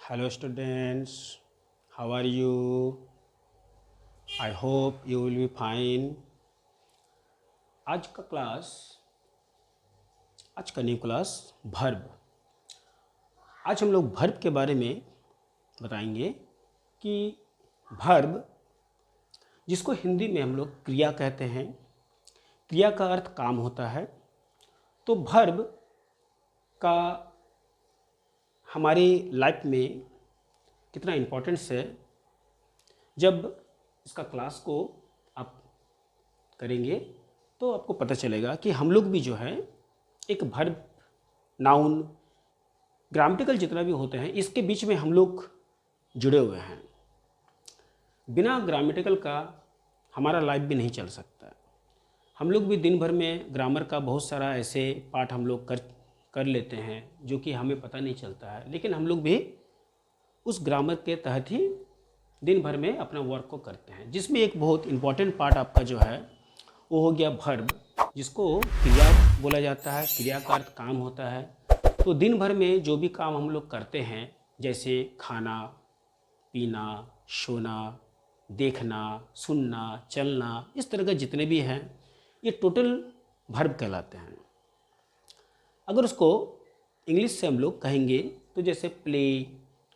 Hello students, how are you? I hope you will be fine. आज का class आज का न्यू क्लास भर्ब। आज हम लोग भर्ब के बारे में बताएंगे कि भर्ब जिसको हिंदी में हम लोग क्रिया कहते हैं, क्रिया का अर्थ काम होता है। तो भर्ब का हमारी लाइफ में कितना इम्पोर्टेंस है, जब इसका क्लास को आप करेंगे तो आपको पता चलेगा कि हम लोग भी जो है एक भर्ब, नाउन, ग्रामेटिकल जितना भी होते हैं इसके बीच में हम लोग जुड़े हुए हैं। बिना ग्रामेटिकल का हमारा लाइफ भी नहीं चल सकता। हम लोग भी दिन भर में ग्रामर का बहुत सारा ऐसे पार्ट हम लोग कर लेते हैं जो कि हमें पता नहीं चलता है, लेकिन हम लोग भी उस ग्रामर के तहत ही दिन भर में अपना वर्क को करते हैं, जिसमें एक बहुत इम्पॉर्टेंट पार्ट आपका जो है वो हो गया भर्ब, जिसको क्रिया बोला जाता है। क्रिया का अर्थ काम होता है। तो दिन भर में जो भी काम हम लोग करते हैं, जैसे खाना, पीना, सोना, देखना, सुनना, चलना, इस तरह के जितने भी हैं ये टोटल भर्ब कहलाते हैं। अगर उसको इंग्लिश से हम लोग कहेंगे तो जैसे प्ले,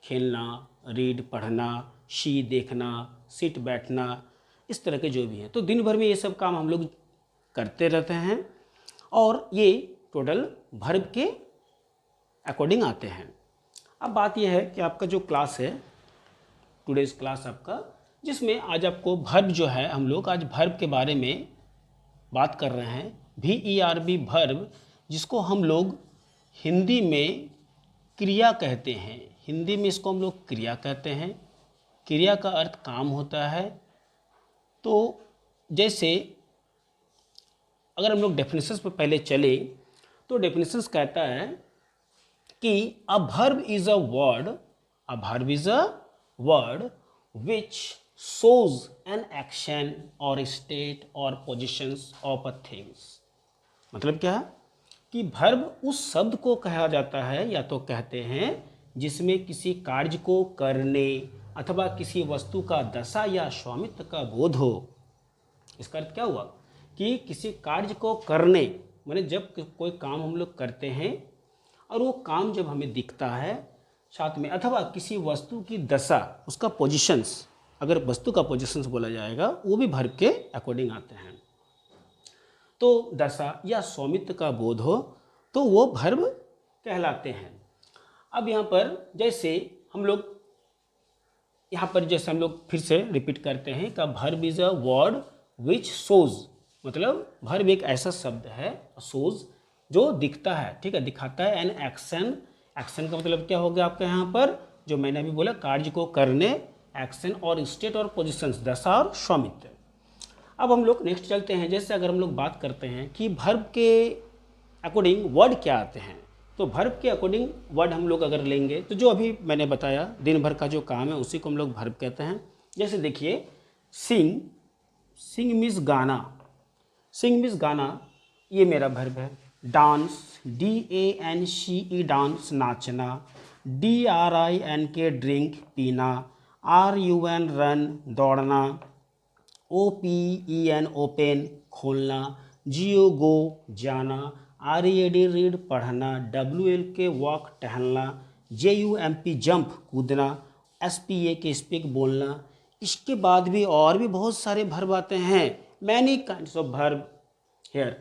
खेलना, रीड पढ़ना, सी देखना, सिट बैठना, इस तरह के जो भी हैं, तो दिन भर में ये सब काम हम लोग करते रहते हैं और ये टोटल भर्ब के अकॉर्डिंग आते हैं। अब बात यह है कि आपका जो क्लास है, टुडेज क्लास आपका, जिसमें आज आपको भर्ब जो है, हम लोग आज भर्ब के बारे में बात कर रहे हैं। VERB भर्ब, जिसको हम लोग हिंदी में क्रिया कहते हैं। हिंदी में इसको हम लोग क्रिया कहते हैं। क्रिया का अर्थ काम होता है। तो जैसे अगर हम लोग डेफिनेशंस पर पहले चले तो डेफिनेशंस कहता है कि a verb is a word which shows an action or state or positions of a things। मतलब क्या है कि भर्ब उस शब्द को कहा जाता है या तो कहते हैं जिसमें किसी कार्य को करने अथवा किसी वस्तु का दशा या स्वामित्व का बोध हो। इसका अर्थ क्या हुआ कि किसी कार्य को करने, माने जब कोई काम हम लोग करते हैं और वो काम जब हमें दिखता है साथ में, अथवा किसी वस्तु की दशा, उसका पोजिशंस, अगर वस्तु का पोजीशंस बोला जाएगा वो भी भर्ब के अकॉर्डिंग आते हैं। तो दशा या स्वामित्व का बोध हो तो वो भर्ब कहलाते हैं। अब यहाँ पर जैसे हम लोग जैसे हम लोग फिर से रिपीट करते हैं कि verb is a word which shows, मतलब भर्ब एक ऐसा शब्द है, शोज, जो दिखता है, ठीक है, दिखाता है। एन एक्शन, एक्शन का मतलब क्या हो गया आपके यहाँ पर, जो मैंने अभी बोला, कार्य को करने, एक्शन, और स्टेट और पोजीशंस, दशा और स्वामित्व। अब हम लोग नेक्स्ट चलते हैं। जैसे अगर हम लोग बात करते हैं कि भर्ब के अकॉर्डिंग वर्ड क्या आते हैं, तो भर्ब के अकॉर्डिंग वर्ड हम लोग अगर लेंगे तो जो अभी मैंने बताया दिन भर का जो काम है उसी को हम लोग भर्ब कहते हैं। जैसे देखिए, सिंग, सिंग मीन्स गाना, सिंग मीन्स गाना, ये मेरा भर्ब है। डांस, DANCE डांस, नाचना। DRINK ड्रिंक, पीना। RUN रन, दौड़ना। OPEN ओपन, खोलना। GO गो, जाना। READ रीड, पढ़ना। WLK वॉक, टहलना। JUMP जंप, कूदना। SPAK स्पीक, बोलना। इसके बाद भी और भी बहुत सारे भर्ब आते हैं, many kinds of verb here,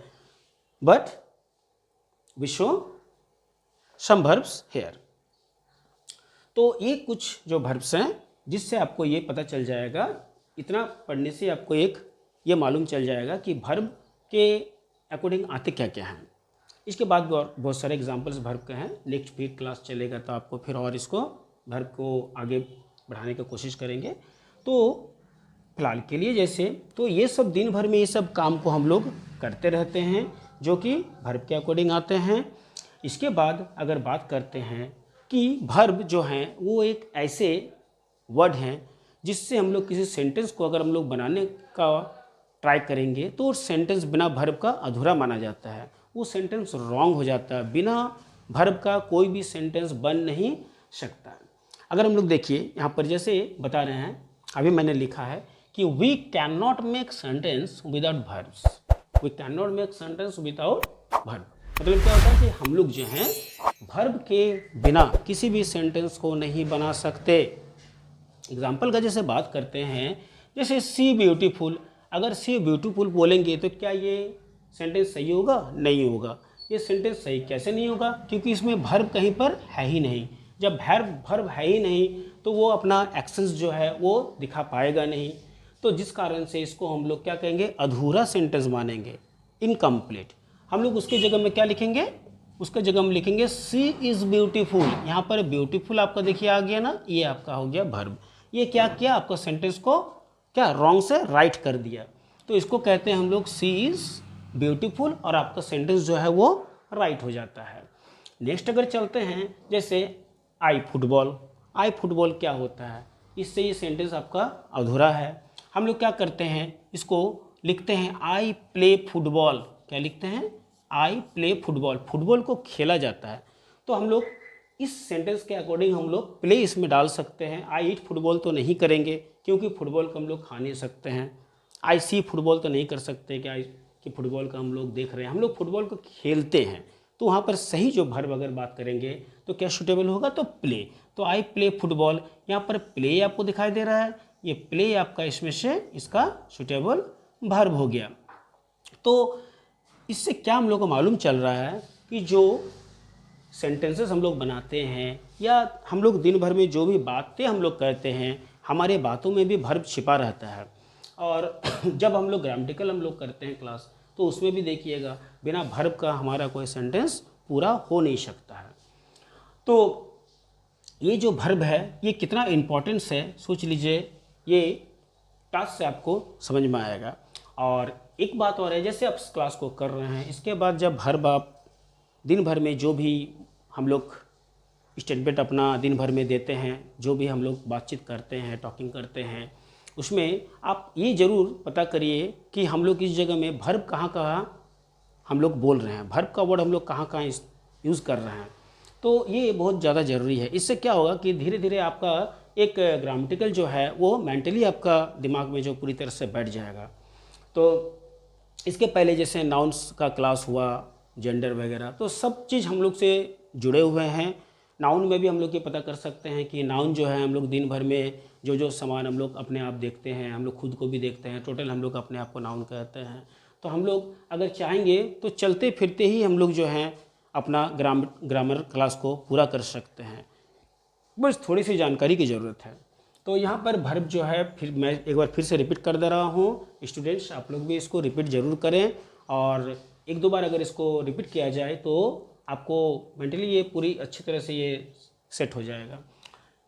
but we show some verbs here. तो ये कुछ जो भर्ब्स हैं जिससे आपको ये पता चल जाएगा, इतना पढ़ने से आपको एक ये मालूम चल जाएगा कि भर्ब के अकॉर्डिंग आते क्या क्या हैं। इसके बाद भी और बहुत सारे एग्जांपल्स भर्ब के हैं। नेक्स्ट फिर क्लास चलेगा तो आपको फिर और इसको भर्ब को आगे बढ़ाने की कोशिश करेंगे। तो फिलहाल के लिए जैसे, तो ये सब दिन भर में ये सब काम को हम लोग करते रहते हैं जो कि भर्ब के अकॉर्डिंग आते हैं। इसके बाद अगर बात करते हैं कि भर्ब जो हैं वो एक ऐसे वर्ड हैं जिससे हम लोग किसी सेंटेंस को अगर हम लोग बनाने का ट्राई करेंगे तो सेंटेंस बिना भर्ब का अधूरा माना जाता है, वो सेंटेंस रॉन्ग हो जाता है। बिना भर्ब का कोई भी सेंटेंस बन नहीं सकता। अगर हम लोग देखिए यहाँ पर जैसे बता रहे हैं, अभी मैंने लिखा है कि we can not make sentence without verbs, we can not make sentence without verb. मतलब क्या होता है कि हम लोग जो हैं वर्ब के बिना किसी भी सेंटेंस को नहीं बना सकते। एग्जाम्पल का जैसे बात करते हैं, जैसे सी ब्यूटीफुल, अगर सी ब्यूटीफुल बोलेंगे तो क्या ये सेंटेंस सही होगा? नहीं होगा। ये सेंटेंस सही कैसे नहीं होगा? क्योंकि इसमें वर्ब कहीं पर है ही नहीं। जब वर्ब है ही नहीं तो वो अपना एक्शंस जो है वो दिखा पाएगा नहीं। तो जिस कारण से इसको हम लोग क्या कहेंगे? अधूरा सेंटेंस मानेंगे, इनकम्प्लीट। हम लोग उसकी जगह में क्या लिखेंगे? उसके जगह हम लिखेंगे सी इज़ ब्यूटीफुल। यहाँ पर ब्यूटीफुल आपका देखिए आ गया ना, ये आपका हो गया वर्ब। ये क्या किया? आपका सेंटेंस को क्या रॉन्ग से राइट कर दिया। तो इसको कहते हैं हम लोग सी इज़ ब्यूटीफुल, और आपका सेंटेंस जो है वो राइट हो जाता है। नेक्स्ट अगर चलते हैं, जैसे आई फुटबॉल। आई फुटबॉल क्या होता है? इससे ये सेंटेंस आपका अधूरा है। हम लोग क्या करते हैं? इसको लिखते हैं आई प्ले फुटबॉल। क्या लिखते हैं? I play football. फुटबॉल को खेला जाता है। तो हम लोग इस सेंटेंस के अकॉर्डिंग हम लोग प्ले इसमें डाल सकते हैं। आई ईट फुटबॉल तो नहीं करेंगे, क्योंकि फुटबॉल को हम लोग खा नहीं सकते हैं। आई सी फुटबॉल तो नहीं कर सकते कि फुटबॉल का हम लोग देख रहे हैं। हम लोग फुटबॉल को खेलते हैं। तो वहाँ पर सही जो वर्ब अगर बात करेंगे तो क्या सूटेबल होगा? तो प्ले। तो आई प्ले फुटबॉल, यहाँ पर प्ले आपको दिखाई दे रहा है, ये प्ले आपका इसमें से इसका सूटेबल वर्ब हो गया। तो इससे क्या हम लोग को मालूम चल रहा है कि जो सेंटेंसेस हम लोग बनाते हैं या हम लोग दिन भर में जो भी बातें हम लोग करते हैं, हमारे बातों में भी वर्ब छिपा रहता है। और जब हम लोग ग्रामेटिकल हम लोग करते हैं क्लास, तो उसमें भी देखिएगा बिना वर्ब का हमारा कोई सेंटेंस पूरा हो नहीं सकता है। तो ये जो वर्ब है ये कितना इम्पोर्टेंस है सोच लीजिए, ये क्लास से आपको समझ में आएगा। और एक बात और है, जैसे आप इस क्लास को कर रहे हैं, इसके बाद जब वर्ब आप दिन भर में जो भी हम लोग स्टेटमेंट अपना दिन भर में देते हैं, जो भी हम लोग बातचीत करते हैं, टॉकिंग करते हैं, उसमें आप ये ज़रूर पता करिए कि हम लोग इस जगह में वर्ब कहाँ कहाँ हम लोग बोल रहे हैं, वर्ब का वर्ड हम लोग कहाँ कहाँ यूज़ कर रहे हैं। तो ये बहुत ज़्यादा ज़रूरी है। इससे क्या होगा कि धीरे धीरे आपका एक ग्रामेटिकल जो है वो मेंटली आपका दिमाग में जो पूरी तरह से बैठ जाएगा। तो इसके पहले जैसे नाउन्स का क्लास हुआ, जेंडर वगैरह, तो सब चीज़ हम लोग से जुड़े हुए हैं। नाउन में भी हम लोग ये पता कर सकते हैं कि नाउन जो है हम लोग दिन भर में जो सामान हम लोग अपने आप देखते हैं, हम लोग खुद को भी देखते हैं, टोटल हम लोग अपने आप को नाउन कहते हैं। तो हम लोग अगर चाहेंगे तो चलते फिरते ही हम लोग जो हैं अपना ग्रामर क्लास को पूरा कर सकते हैं। बस थोड़ी सी जानकारी की ज़रूरत है। तो यहाँ पर वर्ब जो है, फिर मैं एक बार फिर से रिपीट कर दे रहा हूँ। स्टूडेंट्स आप लोग भी इसको रिपीट ज़रूर करें, और एक दो बार अगर इसको रिपीट किया जाए तो आपको मेंटली ये पूरी अच्छी तरह से ये सेट हो जाएगा।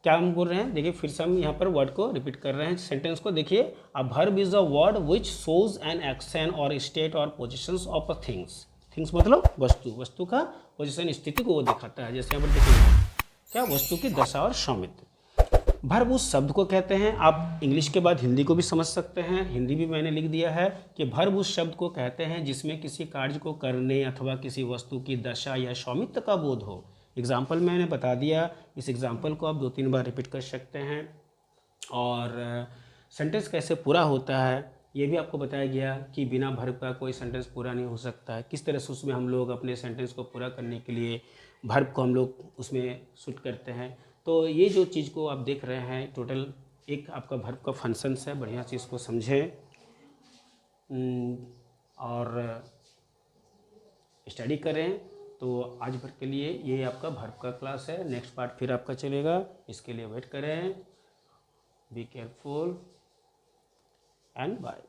क्या हम बोल रहे हैं? देखिए फिर से हम यहाँ पर वर्ड को रिपीट कर रहे हैं, सेंटेंस को देखिए। A verb is a word which shows an action और स्टेट और positions of a things. Things मतलब वस्तु, वस्तु का पोजिशन, स्थिति को वो दिखाता है। जैसे यहाँ पर देखिए क्या, वस्तु की दशा और स्वामित्व। वर्ब उस शब्द को कहते हैं, आप इंग्लिश के बाद हिंदी को भी समझ सकते हैं, हिंदी भी मैंने लिख दिया है कि वर्ब उस शब्द को कहते हैं जिसमें किसी कार्य को करने अथवा किसी वस्तु की दशा या स्वामित्व का बोध हो। एग्जाम्पल मैंने बता दिया, इस एग्जाम्पल को आप 2-3 बार रिपीट कर सकते हैं। और सेंटेंस कैसे पूरा होता है ये भी आपको बताया गया कि बिना वर्ब का कोई सेंटेंस पूरा नहीं हो सकता है। किस तरह से उसमें हम लोग अपने सेंटेंस को पूरा करने के लिए वर्ब को हम लोग उसमें शूट करते हैं। तो ये जो चीज़ को आप देख रहे हैं टोटल एक आपका वर्ब का फंक्शंस है, बढ़िया से इसको समझें और स्टडी करें। तो आज भर के लिए ये आपका वर्ब का क्लास है, नेक्स्ट पार्ट फिर आपका चलेगा, इसके लिए वेट करें। Be careful and bye.